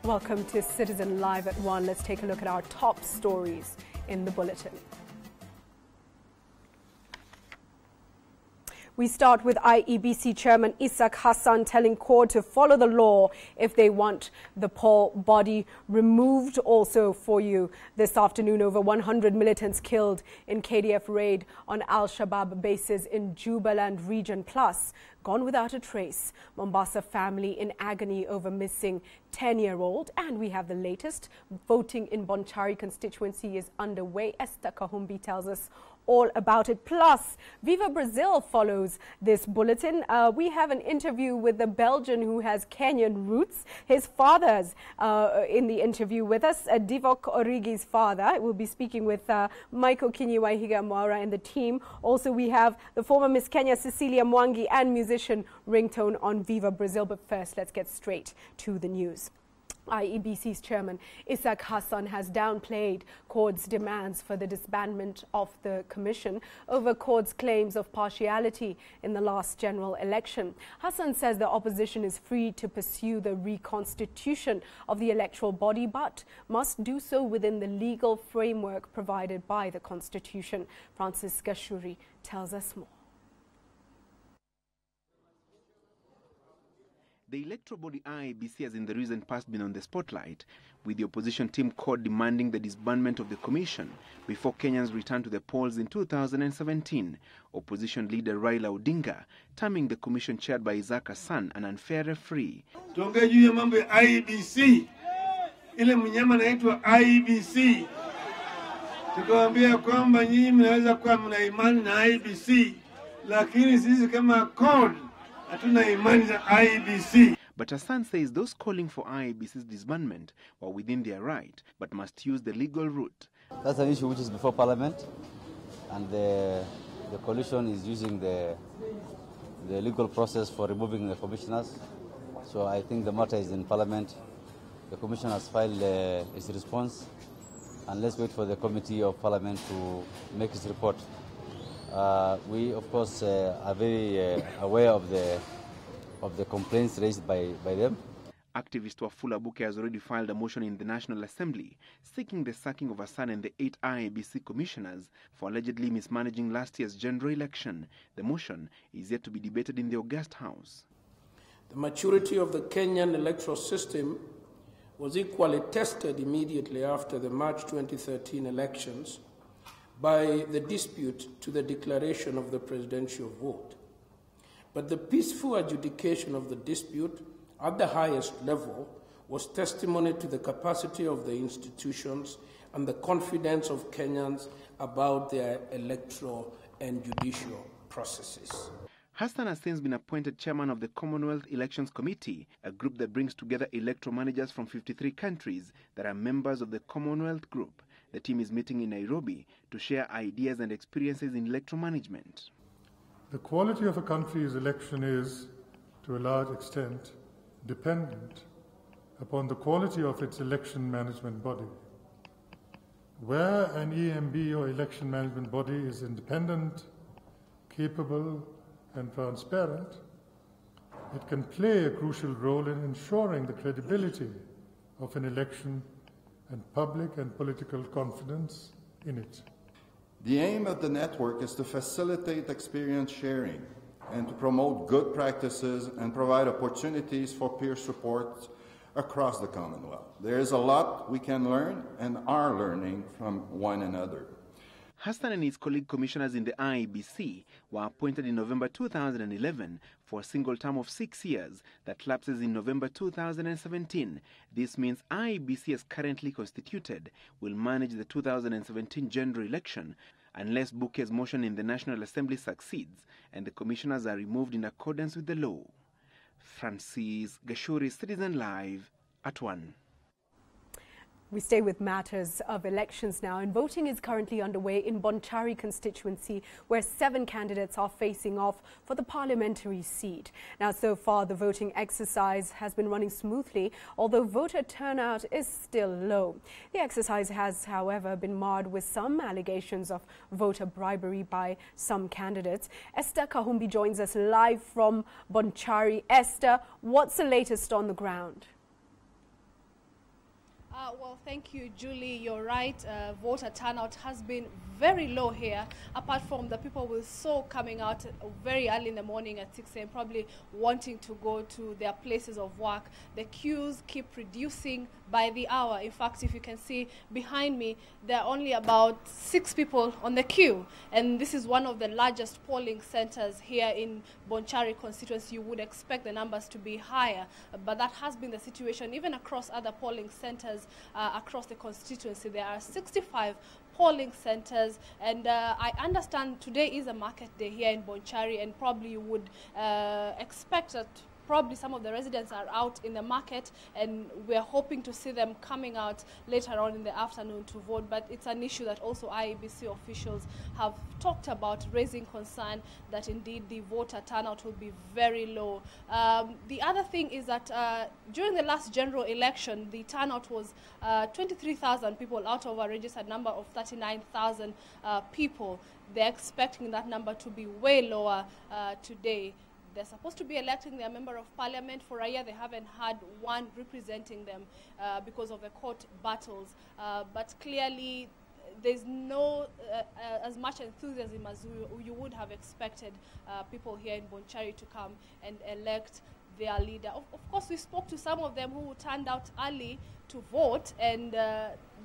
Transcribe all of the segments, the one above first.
Welcome to Citizen Live at 1. Let's take a look at our top stories in the bulletin. We start with IEBC Chairman Ishaq Hassan telling court to follow the law if they want the poor body removed. Also for you this afternoon, over 100 militants killed in KDF raid on Al-Shabaab bases in Jubaland region. Plus, gone without a trace, Mombasa family in agony over missing 10-year-old. And we have the latest. Voting in Bonari constituency is underway. Esther Kahumbi tells us all about it. Plus, Viva Brazil follows this bulletin. We have an interview with the Belgian who has Kenyan roots. His father's in the interview with us, Divock Origi's father. We'll be speaking with Michael Kinyiwaihiga Mwara and the team. Also, we have the former Miss Kenya, Cecilia Mwangi, and musician Ringtone on Viva Brazil. But first, let's get straight to the news. IEBC's chairman Ishaq Hassan has downplayed court's demands for the disbandment of the commission over court's claims of partiality in the last general election. Hassan says the opposition is free to pursue the reconstitution of the electoral body, but must do so within the legal framework provided by the Constitution. Francis Gashuri tells us more. The electoral body IEBC has in the recent past been on the spotlight, with the opposition team court demanding the disbandment of the commission before Kenyans returned to the polls in 2017. Opposition leader Raila Odinga terming the commission chaired by Ishaq Hassan an unfair referee. Tuongee juu ya mambo ya IEBC. Ile mnyama anaitwa IEBC. Tukawaambia kwamba nyinyi mnaweza kuwa mna imani na IEBC, lakini sisi kama code hatuna imani na IEBC. But Hassan says those calling for IEBC's disbandment were within their right, but must use the legal route. That's an issue which is before Parliament, and the coalition is using the legal process for removing the commissioners. So I think the matter is in Parliament. The Commission has filed its response, and let's wait for the Committee of Parliament to make its report. We, of course, are very aware of the complaints raised by them. Activist Wafula Buke has already filed a motion in the National Assembly seeking the sacking of Hassan and the 8 IEBC commissioners for allegedly mismanaging last year's general election. The motion is yet to be debated in the August House. The maturity of the Kenyan electoral system was equally tested immediately after the March 2013 elections by the dispute to the declaration of the presidential vote. But the peaceful adjudication of the dispute at the highest level was testimony to the capacity of the institutions and the confidence of Kenyans about their electoral and judicial processes. Hassan has since been appointed chairman of the Commonwealth Elections Committee, a group that brings together electoral managers from 53 countries that are members of the Commonwealth Group. The team is meeting in Nairobi to share ideas and experiences in electoral management. The quality of a country's election is, to a large extent, dependent upon the quality of its election management body. Where an EMB or election management body is independent, capable, and transparent, it can play a crucial role in ensuring the credibility of an election and public and political confidence in it. The aim of the network is to facilitate experience sharing and to promote good practices and provide opportunities for peer support across the Commonwealth. There is a lot we can learn and are learning from one another. Hassan and his colleague commissioners in the IEBC were appointed in November 2011 for a single term of 6 years that lapses in November 2017. This means IEBC, as currently constituted, will manage the 2017 general election unless Buke's motion in the National Assembly succeeds and the commissioners are removed in accordance with the law. Francis Gashuri, Citizen Live at 1. We stay with matters of elections now, and voting is currently underway in Bonari constituency, where 7 candidates are facing off for the parliamentary seat. Now, so far, the voting exercise has been running smoothly, although voter turnout is still low. The exercise has, however, been marred with some allegations of voter bribery by some candidates. Esther Kahumbi joins us live from Bonari. Esther, what's the latest on the ground? Well, thank you, Julie. You're right. Voter turnout has been very low here, apart from the people we saw coming out very early in the morning at 6 a.m., probably wanting to go to their places of work. The queues keep reducing by the hour. In fact, if you can see behind me, there are only about 6 people on the queue. And this is one of the largest polling centers here in Bonchari constituency. You would expect the numbers to be higher, but that has been the situation even across other polling centers across the constituency. There are 65 polling centers, and I understand today is a market day here in Bonchari, and probably you would expect that probably some of the residents are out in the market, and we're hoping to see them coming out later on in the afternoon to vote. But it's an issue that also IEBC officials have talked about, raising concern that indeed the voter turnout will be very low. The other thing is that during the last general election, the turnout was 23,000 people out of a registered number of 39,000 people. They're expecting that number to be way lower today. They're supposed to be electing their member of parliament. For a year, they haven't had one representing them because of the court battles. But clearly, there's no as much enthusiasm as you would have expected people here in Bonchari to come and elect their leader. Of course, we spoke to some of them who turned out early to vote, and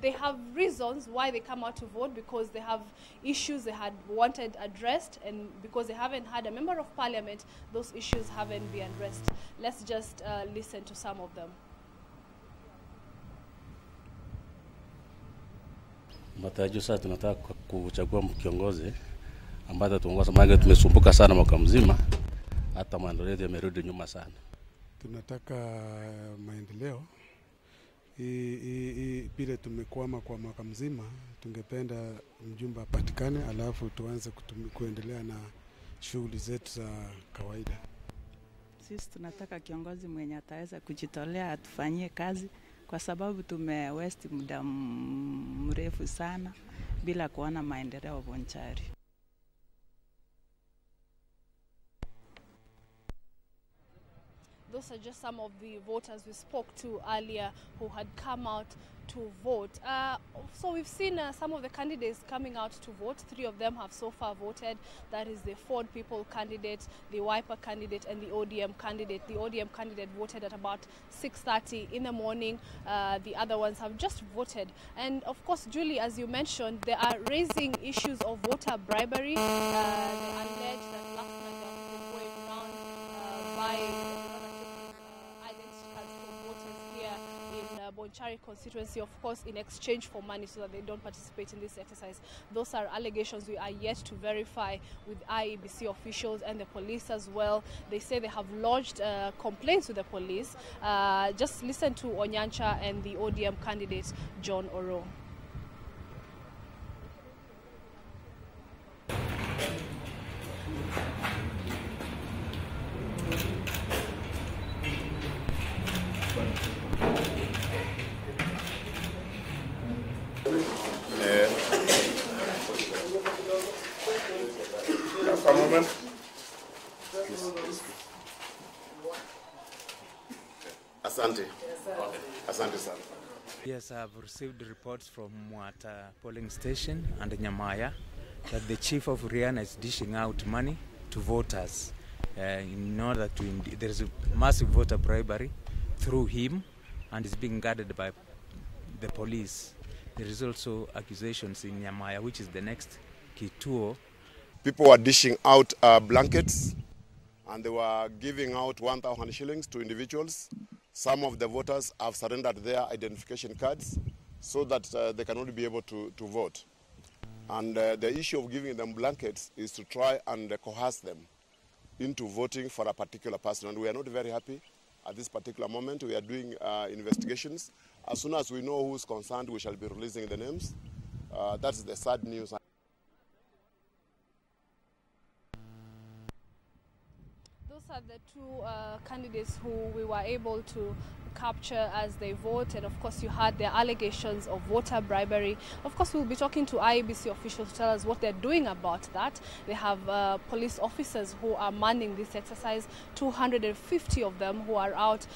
they have reasons why they come out to vote, because they have issues they had wanted addressed, and because they haven't had a member of parliament, those issues haven't been addressed. Let's just listen to some of them. Matarajio sasa tunataka kuchagua kiongozi ambaye tuongoza, maana tumesumbuka sana mwaka mzima, hata maendeleo yamerudi nyuma sana. Tunataka maendeleo. Bila tumekwama kwa mwaka mzima, tungependa mjumbe apatikane, alafu tuanze kuendelea na shughuli zetu za kawaida. Sisi tunataka kiongozi mwenye ataweza kujitolea atufanyie kazi, kwa sababu tumewesti muda mrefu sana bila kuona maendeleo Bonchari. Those are just some of the voters we spoke to earlier who had come out to vote. So we've seen some of the candidates coming out to vote. 3 of them have so far voted. That is the Ford People candidate, the Wiper candidate, and the ODM candidate. The ODM candidate voted at about 6:30 in the morning. The other ones have just voted. And of course, Julie, as you mentioned, they are raising issues of voter bribery. They allege that last night they have been going around by Bonchari constituency, of course, in exchange for money so that they don't participate in this exercise. Those are allegations we are yet to verify with IEBC officials and the police as well. They say they have lodged complaints with the police. Just listen to Onyancha and the ODM candidate, John Oro. Asante. Asante sana. Yes, I've received reports from Mwata polling station and Nyamaya that the chief of Riana is dishing out money to voters in order to there is a massive voter bribery through him, and is being guarded by the police. There is also accusations in Nyamaya, which is the next kituo. People were dishing out blankets, and they were giving out 1,000 shillings to individuals. Some of the voters have surrendered their identification cards so that they can only be able to vote. And the issue of giving them blankets is to try and coerce them into voting for a particular person. And we are not very happy at this particular moment. We are doing investigations. As soon as we know who is concerned, we shall be releasing the names. That's the sad news. Those are the 2 candidates who we were able to capture as they vote, and of course you had their allegations of voter bribery. Of course we'll be talking to IEBC officials to tell us what they're doing about that. They have police officers who are manning this exercise, 250 of them who are out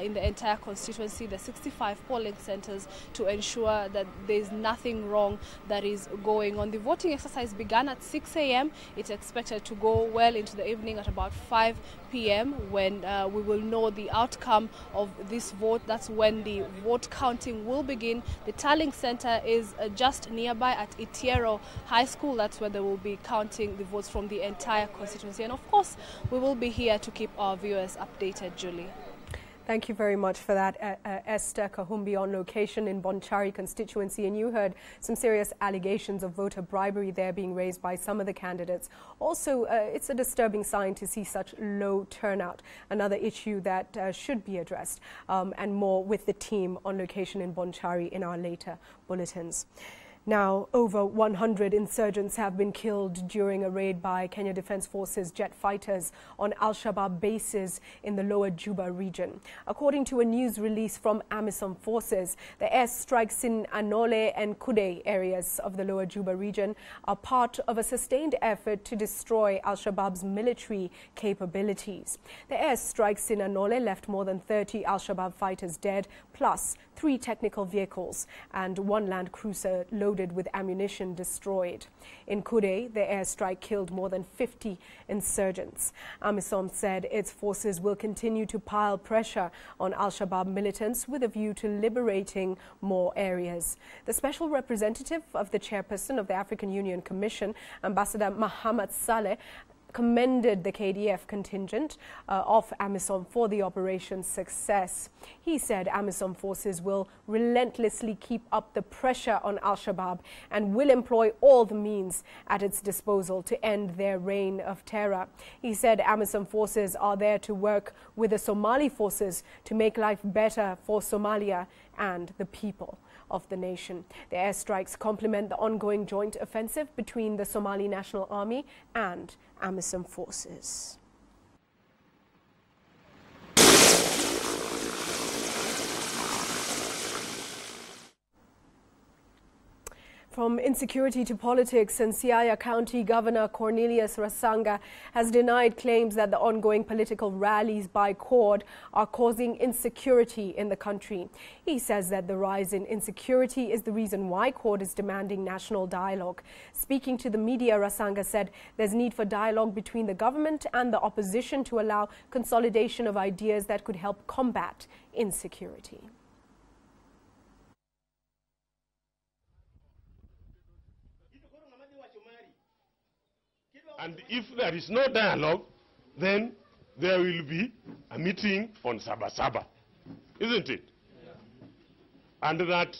in the entire constituency, the 65 polling centers, to ensure that there's nothing wrong that is going on. The voting exercise began at 6 a.m. It's expected to go well into the evening at about 5 p.m. when we will know the outcome of this vote. That's when the vote counting will begin. The tallying center is just nearby at Itiero High School. That's where they will be counting the votes from the entire constituency. And of course, we will be here to keep our viewers updated, Julie. Thank you very much for that, Esther Kahumbi, on location in Bonchari constituency. And you heard some serious allegations of voter bribery there being raised by some of the candidates. Also, it's a disturbing sign to see such low turnout, another issue that should be addressed, and more with the team on location in Bonchari in our later bulletins. Now, over 100 insurgents have been killed during a raid by Kenya Defence Forces jet fighters on Al-Shabaab bases in the lower Juba region. According to a news release from AMISOM forces, the airstrikes in Anole and Kude areas of the lower Juba region are part of a sustained effort to destroy Al-Shabaab's military capabilities. The airstrikes in Anole left more than 30 Al-Shabaab fighters dead, plus 3 technical vehicles and 1 Land Cruiser loaded with ammunition destroyed. In Kude, the airstrike killed more than 50 insurgents. AMISOM said its forces will continue to pile pressure on Al-Shabaab militants with a view to liberating more areas. The special representative of the chairperson of the African Union Commission, Ambassador Mohamed Saleh, commended the KDF contingent of AMISOM for the operation's success. He said AMISOM forces will relentlessly keep up the pressure on Al-Shabaab and will employ all the means at its disposal to end their reign of terror. He said AMISOM forces are there to work with the Somali forces to make life better for Somalia and the people of the nation. The airstrikes complement the ongoing joint offensive between the Somali National Army and AMISOM forces. From insecurity to politics, and Siaya County Governor Cornelius Rasanga has denied claims that the ongoing political rallies by CORD are causing insecurity in the country. He says that the rise in insecurity is the reason why CORD is demanding national dialogue. Speaking to the media, Rasanga said there's need for dialogue between the government and the opposition to allow consolidation of ideas that could help combat insecurity. And if there is no dialogue, then there will be a meeting on Sabasaba, isn't it? Yeah. And that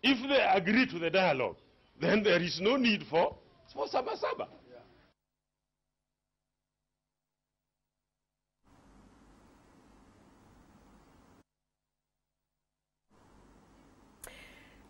if they agree to the dialogue, then there is no need for Sabasaba.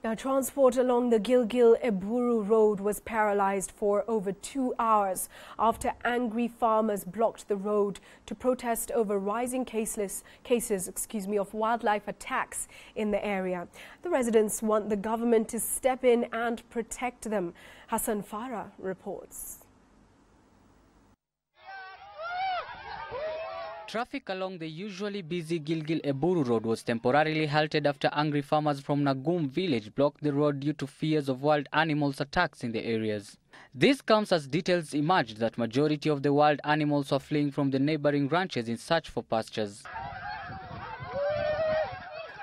Now, transport along the Gilgil-Eburu Road was paralyzed for over 2 hours after angry farmers blocked the road to protest over rising cases of wildlife attacks in the area. The residents want the government to step in and protect them. Hassan Farah reports. Traffic along the usually busy Gilgil-Eburu Road was temporarily halted after angry farmers from Nagum village blocked the road due to fears of wild animals attacks in the areas. This comes as details emerged that majority of the wild animals are fleeing from the neighboring ranches in search for pastures.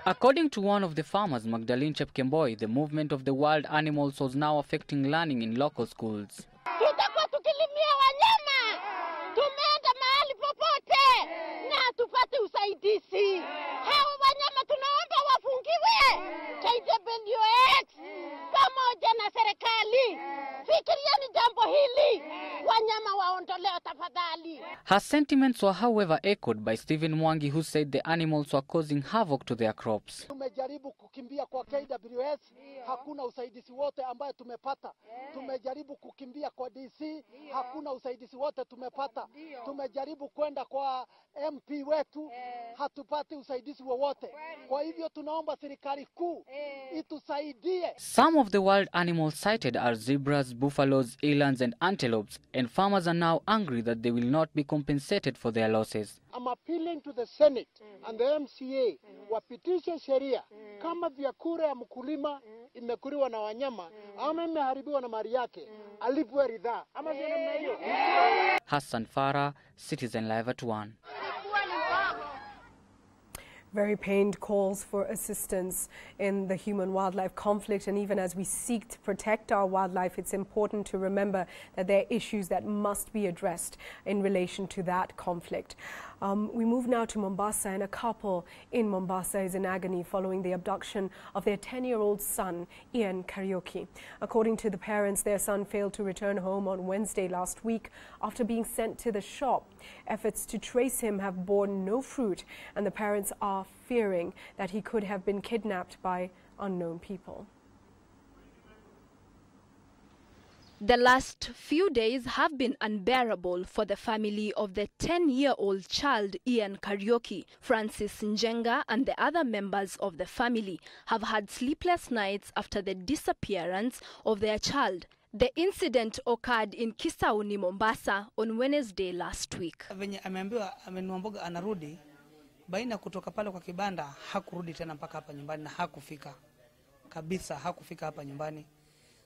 According to one of the farmers, Magdalene Chepkemboi, the movement of the wild animals was now affecting learning in local schools. Tupate usaidizi. Hawa wanyama tunaomba wafungiwe. KWX pamoja na serikali. Fikirieni jambo hili. Wanyama waondolewe tafadhali. Her sentiments were however echoed by Stephen Mwangi, who said the animals were causing havoc to their crops. Tumejaribu kukimbia kwa KWS, hakuna usaidizi wote ambaye tumepata. Tumejaribu kukimbia kwa DC, hakuna usaidizi wote tumepata. Tumejaribu kwenda kwa MP wetu, hatupati usaidizi wowote. Kwa hivyo tunaomba serikali kuu itusaidie. Some of the wild animals cited are zebras, buffaloes, elands and antelopes, and farmers are now angry that they will not be compensated for their losses. I'm appealing to the Senate and the MCA wapitishe sheria kama vyakula ya mkulima imekuliwa na wanyama ama imeharibiwa na mali yake alipwe ridhaa. Ama sio namna hiyo? Hassan Farah, Citizen Live at 1. Very pained calls for assistance in the human-wildlife conflict, and even as we seek to protect our wildlife, it's important to remember that there are issues that must be addressed in relation to that conflict. We move now to Mombasa, and a couple in Mombasa is in agony following the abduction of their 10-year-old son, Ian Kariuki. According to the parents, their son failed to return home on Wednesday last week after being sent to the shop. Efforts to trace him have borne no fruit, and the parents are fearing that he could have been kidnapped by unknown people. The last few days have been unbearable for the family of the 10-year-old child Ian Kariuki. Francis Njenga and the other members of the family have had sleepless nights after the disappearance of their child. The incident occurred in Kisauni, Mombasa on Wednesday last week. Venye ameambiwa amenuamboga anarudi, baina kutoka pale kwa kibanda hakurudi tena mpaka hapa nyumbani na hakufika. Kabisa hakufika hapa nyumbani.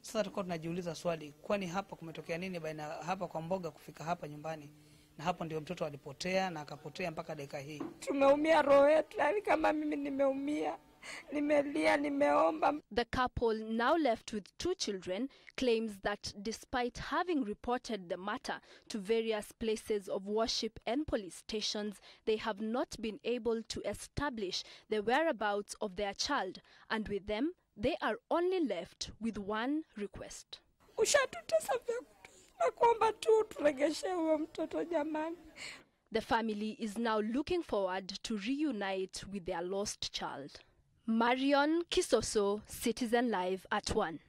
Sasa tulikuwa tunajiuliza swali, kwani hapa kumetokea nini baina hapa kwa mboga kufika hapa nyumbani? Na hapo ndio mtoto alipotea na akapotea mpaka dakika hii. Tumeumia roho yetu, yani kama mimi nimeumia. Nimelia, nimeomba. The couple, now left with 2 children, claims that despite having reported the matter to various places of worship and police stations, they have not been able to establish the whereabouts of their child, and with them, they are only left with one request. The family is now looking forward to reunite with their lost child. Marion Kisoso, Citizen Live at 1.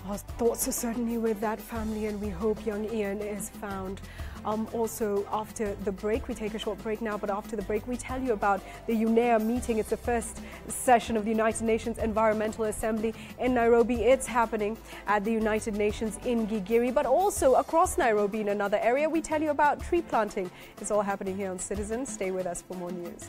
Our thoughts are certainly with that family, and we hope young Ian is found. Also, after the break, we take a short break now, but after the break, we tell you about the UNEA meeting. It's the first session of the United Nations Environmental Assembly in Nairobi. It's happening at the United Nations in Gigiri, but also across Nairobi in another area. We tell you about tree planting. It's all happening here on Citizen. Stay with us for more news.